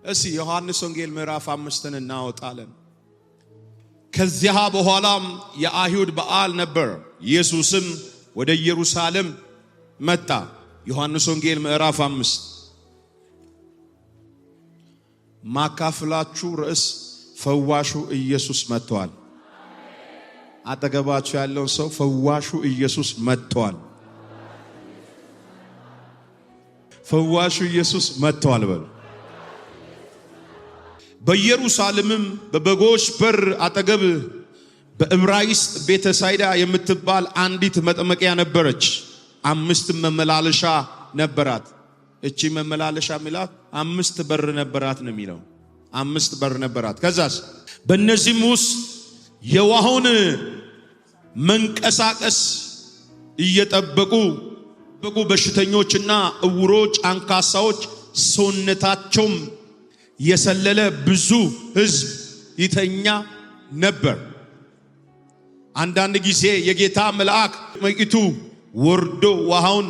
እሺ ዮሐንስ ወንጌል ምዕራፍ 5 እናወጣለን። ከዚያ በኋላም የአይሁድ በዓል ነበር። ኢየሱስም ወደ ኢየሩሳሌም መጣ። ዮሐንስ ወንጌል ምዕራፍ 5 ማካፍላችሁ ርዕስ ፈዋሹ ኢየሱስ መጥቷል። አጠገባችሁ ያለው ሰው ፈዋሹ ኢየሱስ መጥቷል። ፈዋሹ ኢየሱስ መጥቷል በሉ። በኢየሩሳሌምም በበጎች በር አጠገብ በዕብራይስጥ ቤተሳይዳ የምትባል አንዲት መጥመቂያ ነበረች። 5 መመላለሻ ነበራት። እቺ መመላለሻ ሚላት 5 በር ነበራት ነው የሚለው። 5 በር ነበራት። ከዛስ በእነዚህም ውስጥ የውሃውን መንቀሳቀስ እየጠበቁ በሽተኞችና እውሮች፣ አንካሳዎች፣ ሰውነታቸውም የሰለለ ብዙ ሕዝብ ይተኛ ነበር። አንዳንድ ጊዜ የጌታ መልአክ መቂቱ ወርዶ ውሃውን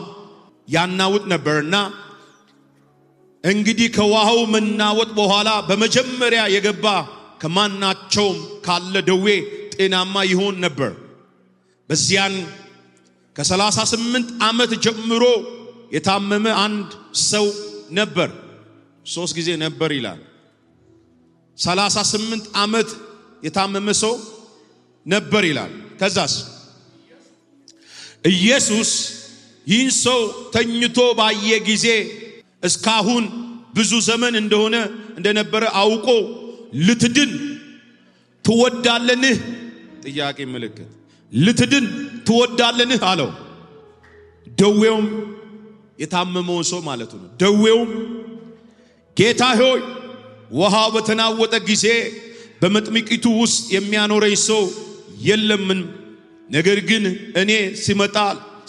ያናውጥ ነበርና እንግዲህ ከውሃው መናወጥ በኋላ በመጀመሪያ የገባ ከማናቸውም ካለ ደዌ ጤናማ ይሆን ነበር። በዚያን ከ38 ዓመት ጀምሮ የታመመ አንድ ሰው ነበር። 3 ጊዜ ነበር ይላል። 38 ዓመት የታመመ ሰው ነበር ይላል። ከዛስ ኢየሱስ ይህን ሰው ተኝቶ ባየ ጊዜ እስካሁን ብዙ ዘመን እንደነበረ አውቆ ልትድን ትወዳለንህ? ጥያቄ ምልክት። ልትድን ትወዳለንህ አለው። ደዌውም የታመመው ሰው ማለት ነው። ደዌውም ጌታ ሆይ ውሃው በተናወጠ ጊዜ በመጥምቂቱ ውስጥ የሚያኖረኝ ሰው የለምን፣ ነገር ግን እኔ ሲመጣ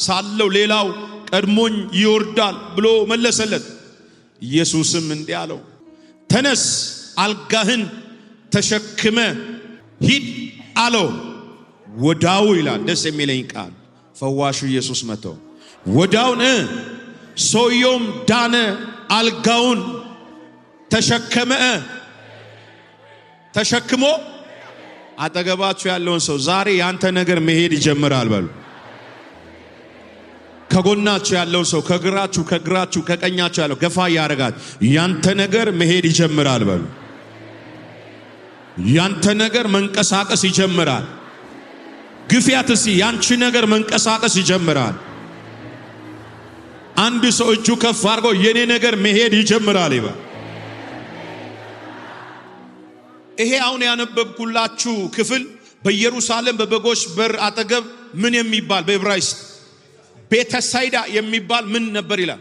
ሳለው ሌላው ቀድሞኝ ይወርዳል ብሎ መለሰለት። ኢየሱስም እንዲህ አለው፣ ተነስ አልጋህን ተሸክመ ሂድ አለው። ወዳው ይላል ደስ የሚለኝ ቃል ፈዋሹ ኢየሱስ መጥቶ ወዳውን ሰውየውም ዳነ፣ አልጋውን ተሸክሞ አጠገባችሁ ያለውን ሰው ዛሬ ያንተ ነገር መሄድ ይጀምራል በሉ። ከጎናችሁ ያለው ሰው ከግራችሁ ከቀኛችሁ ያለው ገፋ ያረጋት ያንተ ነገር መሄድ ይጀምራል በሉ። ያንተ ነገር መንቀሳቀስ ይጀምራል። ግፊያትሲ ያንቺ ነገር መንቀሳቀስ ይጀምራል። አንድ ሰው እጁ ከፍ አድርጎ የኔ ነገር መሄድ ይጀምራል ይበል። ይሄ አሁን ያነበብኩላችሁ ክፍል በኢየሩሳሌም በበጎች በር አጠገብ ምን የሚባል በዕብራይስጥ ቤተሳይዳ የሚባል ምን ነበር ይላል?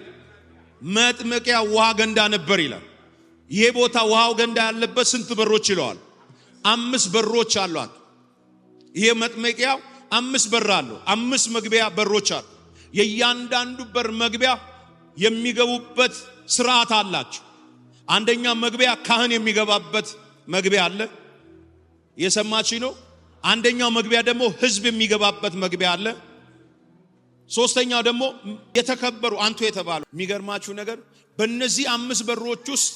መጥመቂያ ውሃ ገንዳ ነበር ይላል። ይሄ ቦታ ውሃው ገንዳ ያለበት ስንት በሮች ይለዋል? 5 በሮች አሏት። ይሄ መጥመቂያው 5 በር አለው። 5 መግቢያ በሮች አሉ። የእያንዳንዱ በር መግቢያ የሚገቡበት ስርዓት አላቸው። አንደኛ መግቢያ ካህን የሚገባበት መግቢያ አለ። የሰማች ነው። አንደኛው መግቢያ ደግሞ ህዝብ የሚገባበት መግቢያ አለ። ሶስተኛው ደግሞ የተከበሩ አንቱ የተባሉ። የሚገርማችሁ ነገር በእነዚህ 5 በሮች ውስጥ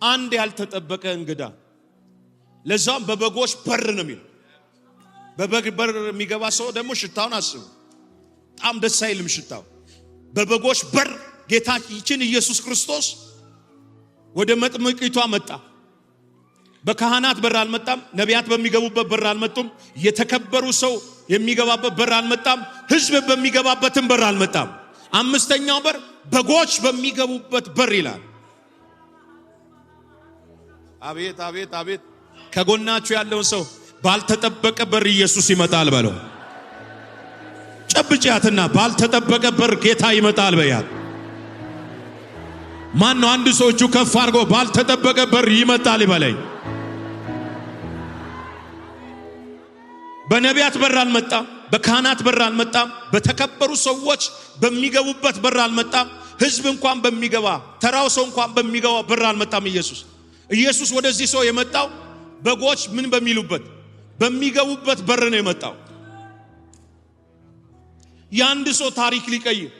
አንድ ያልተጠበቀ እንግዳ፣ ለዛም በበጎች በር ነው የሚለው። በበግ በር የሚገባ ሰው ደግሞ ሽታውን አስቡ። በጣም ደስ አይልም ሽታው። በበጎች በር ጌታችን ኢየሱስ ክርስቶስ ወደ መጥምቂቷ መጣ። በካህናት በር አልመጣም። ነቢያት በሚገቡበት በር አልመጡም። የተከበሩ ሰው የሚገባበት በር አልመጣም። ህዝብ በሚገባበትም በር አልመጣም። 5ኛው በር በጎች በሚገቡበት በር ይላል። አቤት አቤት አቤት። ከጎናችሁ ያለውን ሰው ባልተጠበቀ በር ኢየሱስ ይመጣል በለው። ጨብጫትና ባልተጠበቀ በር ጌታ ይመጣል በያት። ማን ነው አንድ ሰው እጁ ከፍ አድርጎ ባልተጠበቀ በር ይመጣል ይበለኝ። በነቢያት በር አልመጣም። በካህናት በር አልመጣም። በተከበሩ ሰዎች በሚገቡበት በር አልመጣም። ህዝብ እንኳን በሚገባ ተራው ሰው እንኳን በሚገባ በር አልመጣም። ኢየሱስ ወደዚህ ሰው የመጣው በጎች ምን በሚሉበት በሚገቡበት በር ነው የመጣው። ያንድ ሰው ታሪክ ሊቀይር፣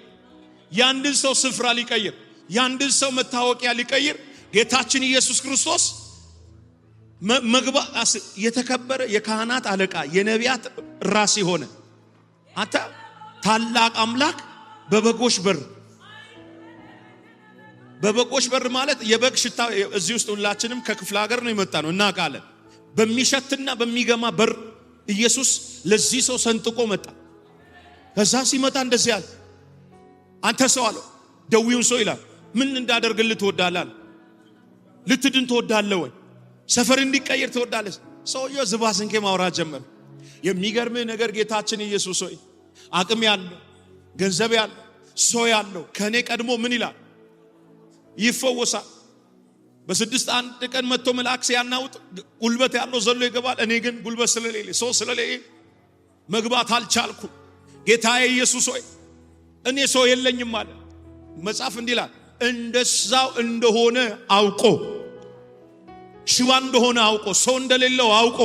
ያንድ ሰው ስፍራ ሊቀይር፣ ያንድ ሰው መታወቂያ ሊቀይር ጌታችን ኢየሱስ ክርስቶስ የተከበረ የካህናት አለቃ የነቢያት ራስ ሆነ። አንተ ታላቅ አምላክ በበጎች በር ማለት የበግ ሽታ እዚህ ውስጥ ሁላችንም ከክፍለ ሀገር ነው የመጣ ነው እናውቃለን። በሚሸትና በሚገማ በር ኢየሱስ ለዚህ ሰው ሰንጥቆ መጣ። ከዛ ሲመጣ እንደዚህ አለ፣ አንተ ሰው አለው ደዊውን ሰው ይላል፣ ምን እንዳደርግልህ ትወዳለህ? ልትድን ትወዳለህ ወይ? ሰፈር እንዲቀየር ትወዳለህ? ሰውየው ዝባስንኬ ማውራት ጀመረ። የሚገርምህ ነገር ጌታችን ኢየሱስ ሆይ አቅም ያለው ገንዘብ ያለው ሰው ያለው ከኔ ቀድሞ ምን ይላል? ይፈወሳል። በስድስት አንድ ቀን መጥቶ መልአክ ሲያናውጥ ጉልበት ያለው ዘሎ ይገባል። እኔ ግን ጉልበት ስለሌለ ሰው ስለሌለ መግባት አልቻልኩም። ጌታዬ ኢየሱስ ሆይ እኔ ሰው የለኝም አለ። መጽሐፍ እንዲህ ይላል፣ እንደዛው እንደሆነ አውቆ ሽባ እንደሆነ አውቆ ሰው እንደሌለው አውቆ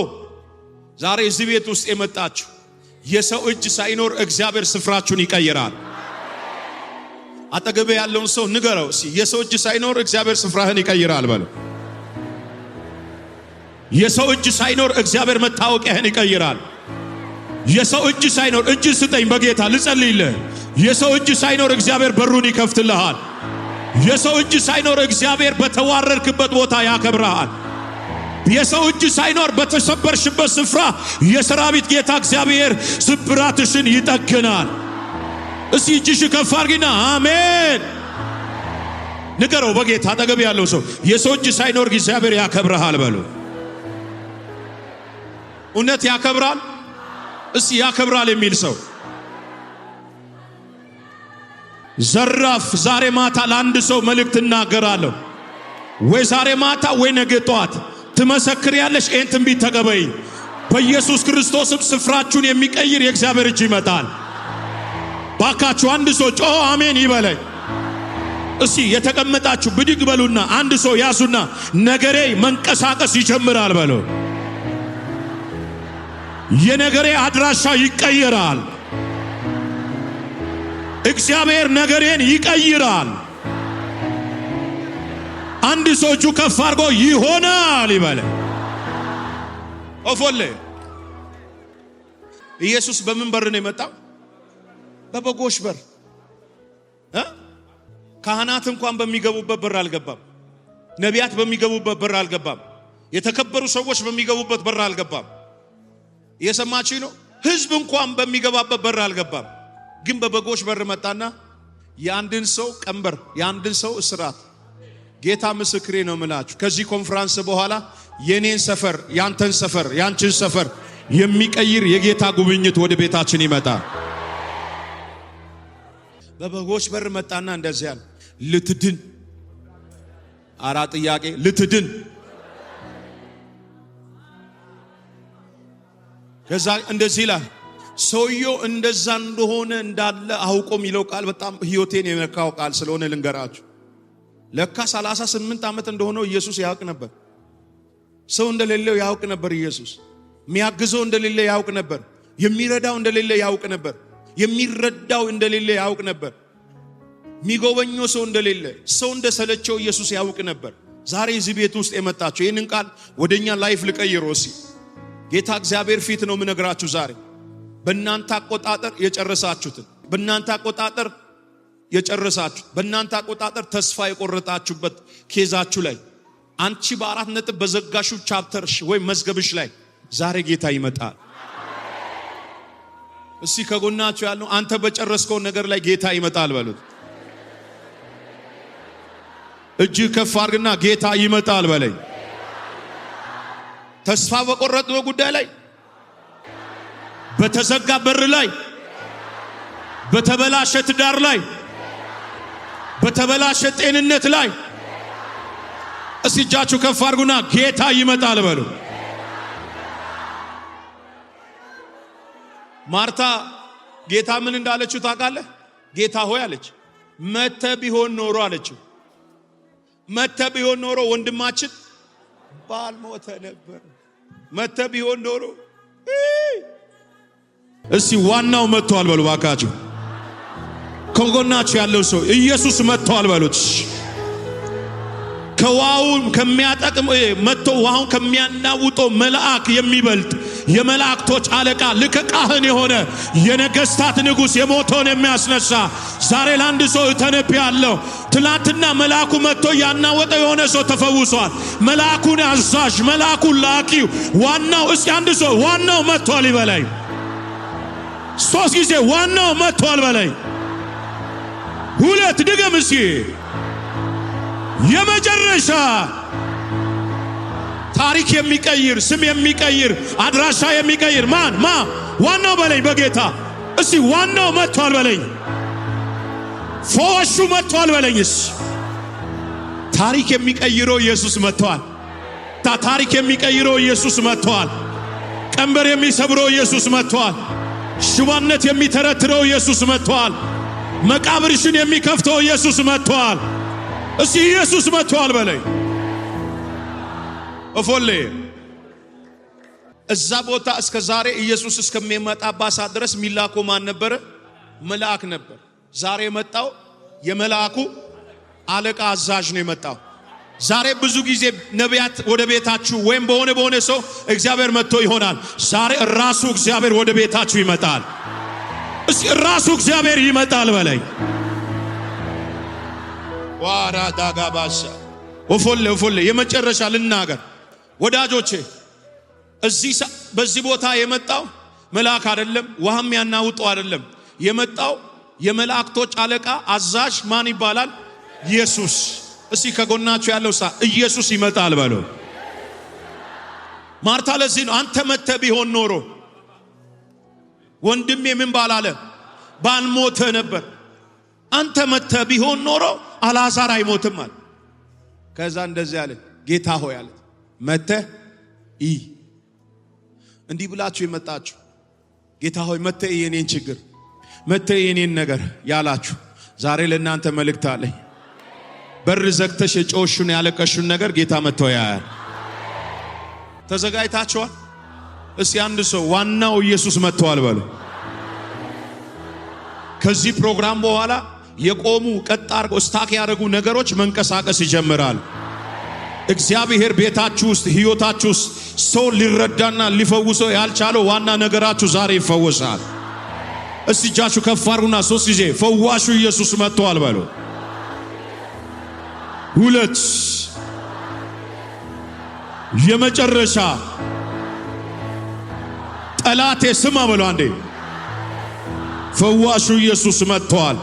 ዛሬ እዚህ ቤት ውስጥ የመጣችሁ የሰው እጅ ሳይኖር እግዚአብሔር ስፍራችሁን ይቀይራል። አጠገቤ ያለውን ሰው ንገረው እስቲ፣ የሰው እጅ ሳይኖር እግዚአብሔር ስፍራህን ይቀይራል በለው። የሰው እጅ ሳይኖር እግዚአብሔር መታወቂያህን ይቀይራል። የሰው እጅ ሳይኖር እጅ ስጠኝ በጌታ ልጸልይልህ። የሰው እጅ ሳይኖር እግዚአብሔር በሩን ይከፍትልሃል። የሰው እጅ ሳይኖር እግዚአብሔር በተዋረድክበት ቦታ ያከብርሃል። የሰው እጅ ሳይኖር በተሰበርሽበት ስፍራ የሰራዊት ጌታ እግዚአብሔር ስብራትሽን ይጠግናል። እስቲ እጅሽ ከፍ አድርጊና አሜን ንገረው በጌታ። አጠገብ ያለው ሰው የሰው እጅ ሳይኖር እግዚአብሔር ያከብርሃል በሉ። እውነት ያከብራል? እስቲ ያከብራል የሚል ሰው ዘራፍ። ዛሬ ማታ ለአንድ ሰው መልእክት እናገራለሁ። ወይ ዛሬ ማታ ወይ ነገ ጠዋት ትመሰክሪያለሽ። ይህን ትንቢት ተቀበይ። በኢየሱስ ክርስቶስም ስፍራችሁን የሚቀይር የእግዚአብሔር እጅ ይመጣል። ባካችሁ አንድ ሰው ጮ አሜን ይበለኝ። እስቲ የተቀመጣችሁ ብድግ በሉና አንድ ሰው ያዙና ነገሬ መንቀሳቀስ ይጀምራል በሉ። የነገሬ አድራሻ ይቀየራል። እግዚአብሔር ነገሬን ይቀይራል። አንድ ሰው እጁ ከፍ አድርጎ ይሆናል ይበለ። ኦፎሌ ኢየሱስ በምን በር ነው የመጣው? በበጎች በር። ካህናት እንኳን በሚገቡበት በር አልገባም። ነቢያት በሚገቡበት በር አልገባም። የተከበሩ ሰዎች በሚገቡበት በር አልገባም። እየሰማችሁ ነው? ሕዝብ እንኳን በሚገባበት በር አልገባም። ግን በበጎች በር መጣና የአንድን ሰው ቀንበር፣ የአንድን ሰው እስራት፣ ጌታ ምስክሬ ነው የምላችሁ ከዚህ ኮንፈረንስ በኋላ የኔን ሰፈር፣ ያንተን ሰፈር፣ ያንቺን ሰፈር የሚቀይር የጌታ ጉብኝት ወደ ቤታችን ይመጣል። በበጎች በር መጣና እንደዚህ ያለ ልትድን አራ ጥያቄ ልትድን ከዛ እንደዚህ ይላል። ሰውየው እንደዛ እንደሆነ እንዳለ አውቆ የሚለው ቃል በጣም ህይወቴን የነካው ቃል ስለሆነ ልንገራችሁ። ለካ 38 ዓመት እንደሆነው ኢየሱስ ያውቅ ነበር። ሰው እንደሌለው ያውቅ ነበር። ኢየሱስ የሚያግዘው እንደሌለ ያውቅ ነበር። የሚረዳው እንደሌለ ያውቅ ነበር። የሚረዳው እንደሌለ ያውቅ ነበር። የሚጎበኘው ሰው እንደሌለ፣ ሰው እንደሰለቸው ኢየሱስ ያውቅ ነበር። ዛሬ እዚህ ቤት ውስጥ የመጣችሁ ይህንን ቃል ወደኛ ላይፍ ልቀይሮ ሲ ጌታ እግዚአብሔር ፊት ነው የምነግራችሁ። ዛሬ በእናንተ አቆጣጠር የጨረሳችሁትን፣ በእናንተ አቆጣጠር የጨረሳችሁ፣ በእናንተ አቆጣጠር ተስፋ የቆረጣችሁበት ኬዛችሁ ላይ አንቺ በ4 ነጥብ በዘጋሹ ቻፕተርሽ ወይ መዝገብሽ ላይ ዛሬ ጌታ ይመጣል። እስቲ ከጎናችሁ ያለው አንተ በጨረስከው ነገር ላይ ጌታ ይመጣል በሉት። እጅ ከፍ አድርግና ጌታ ይመጣል በለኝ። ተስፋ በቆረጥነው ጉዳይ ላይ፣ በተዘጋ በር ላይ፣ በተበላሸ ትዳር ላይ፣ በተበላሸ ጤንነት ላይ እስቲ እጃችሁ ከፍ አድርጉና ጌታ ይመጣል በሉ። ማርታ ጌታ ምን እንዳለችው ታውቃለህ? ጌታ ሆይ አለች፣ መተ ቢሆን ኖሮ አለችው፣ መተ ቢሆን ኖሮ ወንድማችን ባልሞተ ነበር። መተ ቢሆን ኖሮ እስቲ ዋናው መጥቷል በሉ ባካችሁ። ከጎናችሁ ያለው ሰው ኢየሱስ መጥቷል በሉት። ከዋውን ከሚያጠቅም መጥቶ ዋውን ከሚያናውጠው መልአክ የሚበልጥ የመላእክቶች አለቃ ልከ ካህን የሆነ የነገስታት ንጉስ የሞተውን የሚያስነሳ ዛሬ ለአንድ ሰው ተነብያለሁ። ትላንትና መልአኩ መጥቶ ያናወጠ የሆነ ሰው ተፈውሷል። መልአኩን አዛዥ፣ መልአኩን ላኪው፣ ዋናው እስኪ አንድ ሰው ዋናው መጥቷል ይበላይ። ሶስት ጊዜ ዋናው መጥቷል በላይ። ሁለት ድገም እስኪ። የመጨረሻ ታሪክ የሚቀይር ስም የሚቀይር አድራሻ የሚቀይር ማን ዋናው በለኝ በጌታ እስቲ ዋናው መጥቷል በለኝ። ፈዋሹ መጥቷል በለኝስ። ታሪክ የሚቀይረው ኢየሱስ መጥቷል። ታሪክ የሚቀይረው ኢየሱስ መጥቷል። ቀንበር የሚሰብረው ኢየሱስ መጥቷል። ሽባነት የሚተረትረው ኢየሱስ መጥቷል። መቃብርሽን የሚከፍተው ኢየሱስ መጥቷል። እስቲ ኢየሱስ መጥቷል በለኝ። እፎሌ እዛ ቦታ እስከ ዛሬ ኢየሱስ እስከሚመጣበት ሰዓት ድረስ ሚላኮ ማን ነበር? መልአክ ነበር። ዛሬ የመጣው የመልአኩ አለቃ አዛዥ ነው የመጣው። ዛሬ ብዙ ጊዜ ነቢያት ወደ ቤታችሁ ወይም በሆነ ሰው እግዚአብሔር መጥቶ ይሆናል። ዛሬ ራሱ እግዚአብሔር ወደ ቤታችሁ ይመጣል። እስኪ ራሱ እግዚአብሔር ይመጣል በለኝ። ዋራ ዳጋባሳ ወፎለ የመጨረሻ ልናገር ወዳጆቼ፣ በዚህ ቦታ የመጣው መልአክ አይደለም፣ ውሃም ያናውጠው አይደለም። የመጣው የመላእክቶች አለቃ አዛዥ ማን ይባላል? ኢየሱስ። እስቲ ከጎናችሁ ያለው ኢየሱስ ይመጣል በለው። ማርታ ለዚህ ነው አንተ መተ ቢሆን ኖሮ ወንድሜ ምን ባላለ ባልሞተ ነበር። አንተ መተ ቢሆን ኖሮ አልዓዛር አይሞትም አለ። ከዛ እንደዚህ አለ፣ ጌታ ሆይ አለ መተ እንዲህ ብላችሁ የመጣችሁ ጌታ ሆይ መተ የኔን ችግር መተ የኔን ነገር ያላችሁ ዛሬ ለእናንተ መልእክት አለኝ። በር ዘግተሽ የጮሽን ያለቀሽን ነገር ጌታ መጥቶ ያያል። ተዘጋጅታችኋል? እስቲ አንድ ሰው ዋናው ኢየሱስ መጥቷል በሉ። ከዚህ ፕሮግራም በኋላ የቆሙ ቀጣር ስታክ ያደረጉ ነገሮች መንቀሳቀስ ይጀምራል። እግዚአብሔር ቤታችሁ ውስጥ ህይወታችሁ ውስጥ ሰው ሊረዳና ሊፈውሰው ያልቻለው ዋና ነገራችሁ ዛሬ ይፈወሳል። እስቲ እጃችሁ ከፍ አድርጉና ሶስት ጊዜ ፈዋሹ ኢየሱስ መጥቷል በሉ። ሁለት የመጨረሻ ጠላቴ ስማ በሉ አንዴ ፈዋሹ ኢየሱስ መጥቷል።